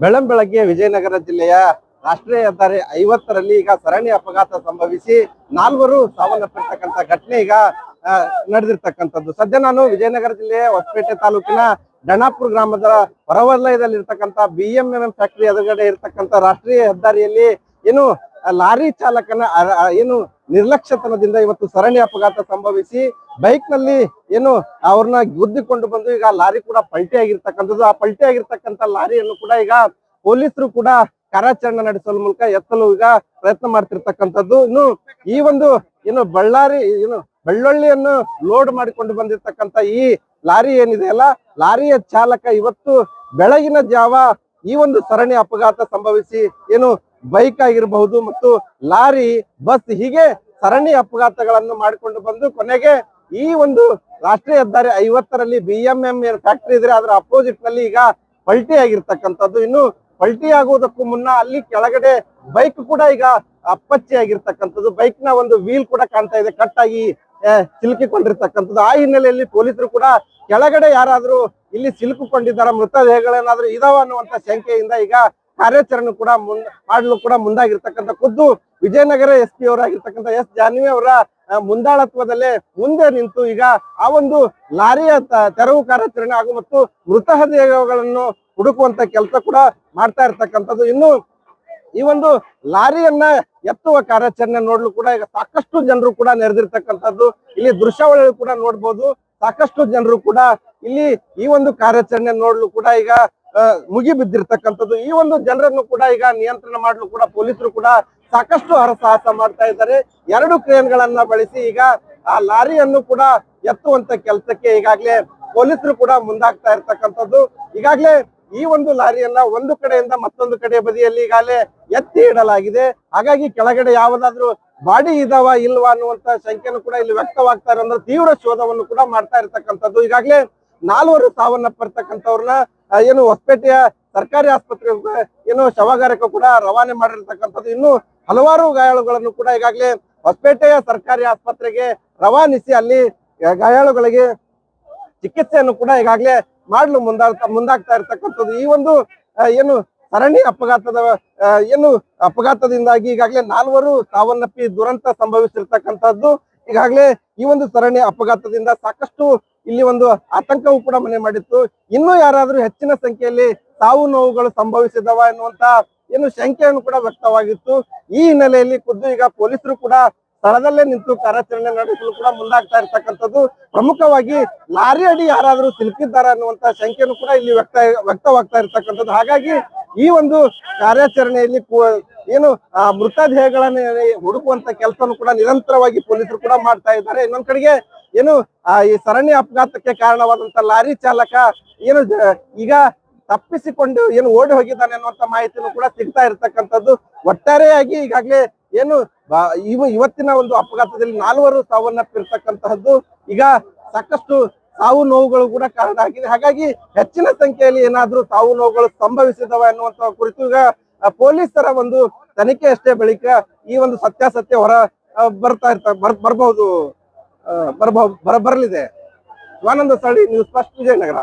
ಬೆಳಂಬೆಳಗ್ಗೆ ವಿಜಯನಗರ ಜಿಲ್ಲೆಯ ರಾಷ್ಟ್ರೀಯ ಹೆದ್ದಾರಿ 50ರಲ್ಲಿ ಈಗ ಸರಣಿ ಅಪಘಾತ ಸಂಭವಿಸಿ 4 ಸಾವನ್ನಪ್ಪಿರ್ತಕ್ಕಂಥ ಘಟನೆ ಈಗ ನಡೆದಿರ್ತಕ್ಕಂಥದ್ದು. ಸದ್ಯ ನಾನು ವಿಜಯನಗರ ಜಿಲ್ಲೆಯ ಹೊಸಪೇಟೆ ತಾಲೂಕಿನ ಡಣಾಪುರ ಗ್ರಾಮದ ಹೊರವಲಯದಲ್ಲಿ ಇರ್ತಕ್ಕಂಥ BMMM ಫ್ಯಾಕ್ಟರಿ ಎದುರುಗಡೆ ಇರ್ತಕ್ಕಂಥ ರಾಷ್ಟ್ರೀಯ ಹೆದ್ದಾರಿಯಲ್ಲಿ ಏನು ಲಾರಿ ಚಾಲಕನ ಏನು ನಿರ್ಲಕ್ಷ್ಯತನದಿಂದ ಇವತ್ತು ಸರಣಿ ಅಪಘಾತ ಸಂಭವಿಸಿ ಬೈಕ್ ನಲ್ಲಿ ಏನು ಅವ್ರನ್ನ ಗುದ್ದಿಕೊಂಡು ಬಂದು ಈಗ ಲಾರಿ ಕೂಡ ಪಲ್ಟಿ ಆಗಿರ್ತಕ್ಕಂಥದ್ದು. ಆ ಪಲ್ಟಿ ಆಗಿರ್ತಕ್ಕಂಥ ಲಾರಿಯನ್ನು ಕೂಡ ಈಗ ಪೊಲೀಸರು ಕೂಡ ಕಾರ್ಯಾಚರಣೆ ನಡೆಸಲು ಮೂಲಕ ಎತ್ತಲು ಈಗ ಪ್ರಯತ್ನ ಮಾಡ್ತಿರ್ತಕ್ಕಂಥದ್ದು. ಇನ್ನು ಈ ಒಂದು ಏನು ಬೆಳ್ಳುಳ್ಳಿಯನ್ನು ಲೋಡ್ ಮಾಡಿಕೊಂಡು ಬಂದಿರ್ತಕ್ಕಂಥ ಈ ಲಾರಿ ಏನಿದೆ ಅಲ್ಲ, ಲಾರಿಯ ಚಾಲಕ ಇವತ್ತು ಬೆಳಗಿನ ಜಾವ ಈ ಒಂದು ಸರಣಿ ಅಪಘಾತ ಸಂಭವಿಸಿ ಏನು ಬೈಕ್ ಆಗಿರಬಹುದು ಮತ್ತು ಲಾರಿ, ಬಸ್ ಹೀಗೆ ಸರಣಿ ಅಪಘಾತಗಳನ್ನು ಮಾಡಿಕೊಂಡು ಬಂದು ಕೊನೆಗೆ ಈ ಒಂದು ರಾಷ್ಟ್ರೀಯ ಹೆದ್ದಾರಿ 50ರಲ್ಲಿ BMM ಫ್ಯಾಕ್ಟರಿ ಇದ್ರೆ ಅದರ ಅಪೋಸಿಟ್ ನಲ್ಲಿ ಈಗ ಪಲ್ಟಿ ಆಗಿರ್ತಕ್ಕಂಥದ್ದು. ಇನ್ನು ಪಲ್ಟಿ ಆಗುವುದಕ್ಕೂ ಮುನ್ನ ಅಲ್ಲಿ ಕೆಳಗಡೆ ಬೈಕ್ ಕೂಡ ಈಗ ಅಪ್ಪಚ್ಚಿ ಆಗಿರ್ತಕ್ಕಂಥದ್ದು. ಬೈಕ್ ನ ಒಂದು ವೀಲ್ ಕೂಡ ಕಾಣ್ತಾ ಇದೆ, ಕಟ್ ಆಗಿ ಸಿಲುಕಿಕೊಂಡಿರ್ತಕ್ಕಂಥದ್ದು. ಆ ಹಿನ್ನೆಲೆಯಲ್ಲಿ ಪೊಲೀಸರು ಕೂಡ ಕೆಳಗಡೆ ಯಾರಾದ್ರೂ ಇಲ್ಲಿ ಸಿಲುಕಿಕೊಂಡಿದ್ದಾರ, ಮೃತದೇಹಗಳೇನಾದ್ರೂ ಇದಾವ ಅನ್ನುವಂತ ಶಂಕೆಯಿಂದ ಈಗ ಕಾರ್ಯಾಚರಣೆ ಕೂಡ ಮಾಡಲು ಕೂಡ ಮುಂದಾಗಿರ್ತಕ್ಕಂಥ ಖುದ್ದು ವಿಜಯನಗರ SP ಅವರಾಗಿರ್ತಕ್ಕಂಥ S ಜಾನ್ವಿ ಅವರ ಮುಂದಾಳತ್ವದಲ್ಲೇ ಮುಂದೆ ನಿಂತು ಈಗ ಆ ಒಂದು ಲಾರಿಯ ತೆರವು ಕಾರ್ಯಾಚರಣೆ ಹಾಗೂ ಮತ್ತು ಮೃತದೇಹಗಳನ್ನು ಹುಡುಕುವಂತ ಕೆಲಸ ಕೂಡ ಮಾಡ್ತಾ ಇರ್ತಕ್ಕಂಥದ್ದು. ಇನ್ನು ಈ ಒಂದು ಲಾರಿಯನ್ನ ಎತ್ತುವ ಕಾರ್ಯಾಚರಣೆ ನೋಡ್ಲು ಕೂಡ ಈಗ ಸಾಕಷ್ಟು ಜನರು ಕೂಡ ನೆರೆದಿರ್ತಕ್ಕಂಥದ್ದು. ಇಲ್ಲಿ ದೃಶ್ಯಾವಳಿ ಕೂಡ ನೋಡ್ಬೋದು, ಸಾಕಷ್ಟು ಜನರು ಕೂಡ ಇಲ್ಲಿ ಈ ಒಂದು ಕಾರ್ಯಾಚರಣೆ ನೋಡ್ಲು ಕೂಡ ಈಗ ಮುಗಿ ಬಿದ್ದಿರ್ತಕ್ಕಂಥದ್ದು. ಈ ಒಂದು ಜನರನ್ನು ಕೂಡ ಈಗ ನಿಯಂತ್ರಣ ಮಾಡಲು ಕೂಡ ಪೊಲೀಸರು ಕೂಡ ಸಾಕಷ್ಟು ಹರಸಾಹಸ ಮಾಡ್ತಾ ಇದ್ದಾರೆ. 2 ಕ್ರೇನ್ಗಳನ್ನ ಬಳಸಿ ಈಗ ಆ ಲಾರಿಯನ್ನು ಕೂಡ ಎತ್ತುವಂತ ಕೆಲಸಕ್ಕೆ ಈಗಾಗಲೇ ಪೊಲೀಸರು ಕೂಡ ಮುಂದಾಗ್ತಾ ಇರ್ತಕ್ಕಂಥದ್ದು. ಈಗಾಗಲೇ ಈ ಒಂದು ಲಾರಿಯನ್ನ ಒಂದು ಕಡೆಯಿಂದ ಮತ್ತೊಂದು ಕಡೆ ಬದಿಯಲ್ಲಿ ಈಗಾಗಲೇ ಎತ್ತಿ ಇಡಲಾಗಿದೆ. ಹಾಗಾಗಿ ಕೆಳಗಡೆ ಯಾವುದಾದ್ರೂ ಬಾಡಿ ಇದಾವ ಇಲ್ವಾ ಅನ್ನುವಂತ ಶಂಕೆಯನ್ನು ಕೂಡ ಇಲ್ಲಿ ವ್ಯಕ್ತವಾಗ್ತಾ ಇರೋದ್ರ ತೀವ್ರ ಶೋಧವನ್ನು ಕೂಡ ಮಾಡ್ತಾ ಇರ್ತಕ್ಕಂಥದ್ದು. ಈಗಾಗಲೇ 4 ಸಾವನ್ನಪ್ಪಿರ್ತಕ್ಕಂಥವ್ರನ್ನ ಏನು ಹೊಸಪೇಟೆಯ ಸರ್ಕಾರಿ ಆಸ್ಪತ್ರೆಗೆ ಏನು ಶವಾಗಾರಕ್ಕೆ ಕೂಡ ರವಾನೆ ಮಾಡಿರ್ತಕ್ಕಂಥದ್ದು. ಇನ್ನು ಹಲವಾರು ಗಾಯಾಳುಗಳನ್ನು ಕೂಡ ಈಗಾಗಲೇ ಹೊಸಪೇಟೆಯ ಸರ್ಕಾರಿ ಆಸ್ಪತ್ರೆಗೆ ರವಾನಿಸಿ ಅಲ್ಲಿ ಗಾಯಾಳುಗಳಿಗೆ ಚಿಕಿತ್ಸೆಯನ್ನು ಕೂಡ ಈಗಾಗಲೇ ಮಾಡಲು ಮುಂದಾಗ್ತಾ ಇರ್ತಕ್ಕಂಥದ್ದು. ಈ ಒಂದು ಏನು ಸರಣಿ ಅಪಘಾತದಿಂದಾಗಿ ಈಗಾಗಲೇ 4 ಸಾವನ್ನಪ್ಪಿ ದುರಂತ ಸಂಭವಿಸಿರ್ತಕ್ಕಂಥದ್ದು. ಈಗಾಗಲೇ ಈ ಒಂದು ಸರಣಿ ಅಪಘಾತದಿಂದ ಸಾಕಷ್ಟು ಇಲ್ಲಿ ಒಂದು ಆತಂಕವೂ ಕೂಡ ಮನೆ ಮಾಡಿತ್ತು. ಇನ್ನೂ ಯಾರಾದ್ರೂ ಹೆಚ್ಚಿನ ಸಂಖ್ಯೆಯಲ್ಲಿ ಸಾವು ನೋವುಗಳು ಸಂಭವಿಸಿದವ ಎನ್ನುವಂತ ಏನು ಶಂಕೆಯನ್ನು ಕೂಡ ವ್ಯಕ್ತವಾಗಿತ್ತು. ಈ ಹಿನ್ನೆಲೆಯಲ್ಲಿ ಖುದ್ದು ಈಗ ಪೊಲೀಸರು ಕೂಡ ಸ್ಥಳದಲ್ಲೇ ನಿಂತು ಕಾರ್ಯಾಚರಣೆ ನಡೆಸಲು ಕೂಡ ಮುಂದಾಗ್ತಾ ಇರ್ತಕ್ಕಂಥದ್ದು. ಪ್ರಮುಖವಾಗಿ ಲಾರಿ ಅಡಿ ಯಾರಾದ್ರೂ ಸಿಲುಕಿದ್ದಾರ ಅನ್ನುವಂತ ಶಂಕೆಯನ್ನು ಕೂಡ ಇಲ್ಲಿ ವ್ಯಕ್ತವಾಗ್ತಾ ಇರ್ತಕ್ಕಂಥದ್ದು. ಹಾಗಾಗಿ ಈ ಒಂದು ಕಾರ್ಯಾಚರಣೆಯಲ್ಲಿ ಏನು ಮೃತದೇಹಗಳನ್ನ ಹುಡುಕುವಂತ ಕೆಲಸವನ್ನು ಕೂಡ ನಿರಂತರವಾಗಿ ಪೊಲೀಸರು ಕೂಡ ಮಾಡ್ತಾ ಇದ್ದಾರೆ. ಇನ್ನೊಂದ್ ಕಡೆಗೆ ಏನು ಈ ಸರಣಿ ಅಪಘಾತಕ್ಕೆ ಕಾರಣವಾದಂತ ಲಾರಿ ಚಾಲಕ ಏನು ಈಗ ತಪ್ಪಿಸಿಕೊಂಡು ಏನು ಓಡಿ ಹೋಗಿದ್ದಾನೆ ಅನ್ನುವಂತ ಮಾಹಿತಿನೂ ಕೂಡ ಸಿಗ್ತಾ ಇರ್ತಕ್ಕಂಥದ್ದು. ಒಟ್ಟಾರೆಯಾಗಿ ಈಗಾಗಲೇ ಏನು ಇವತ್ತಿನ ಒಂದು ಅಪಘಾತದಲ್ಲಿ 4 ಸಾವನ್ನಪ್ಪಿರ್ತಕ್ಕಂತಹದ್ದು. ಈಗ ಸಾಕಷ್ಟು ಸಾವು ನೋವುಗಳು ಕೂಡ ಕಾರಣ ಆಗಿದೆ. ಹಾಗಾಗಿ ಹೆಚ್ಚಿನ ಸಂಖ್ಯೆಯಲ್ಲಿ ಏನಾದ್ರೂ ಸಾವು ನೋವುಗಳು ಸಂಭವಿಸಿದವ ಎನ್ನುವಂತ ಕುರಿತು ಈಗ ಪೊಲೀಸರ ಒಂದು ತನಿಖೆ ಅಷ್ಟೇ ಬಳಿಕ ಈ ಒಂದು ಸತ್ಯಾಸತ್ಯ ಹೊರ ಬರಲಿದೆ. Shivananda Sali, news first, Vijayanagara.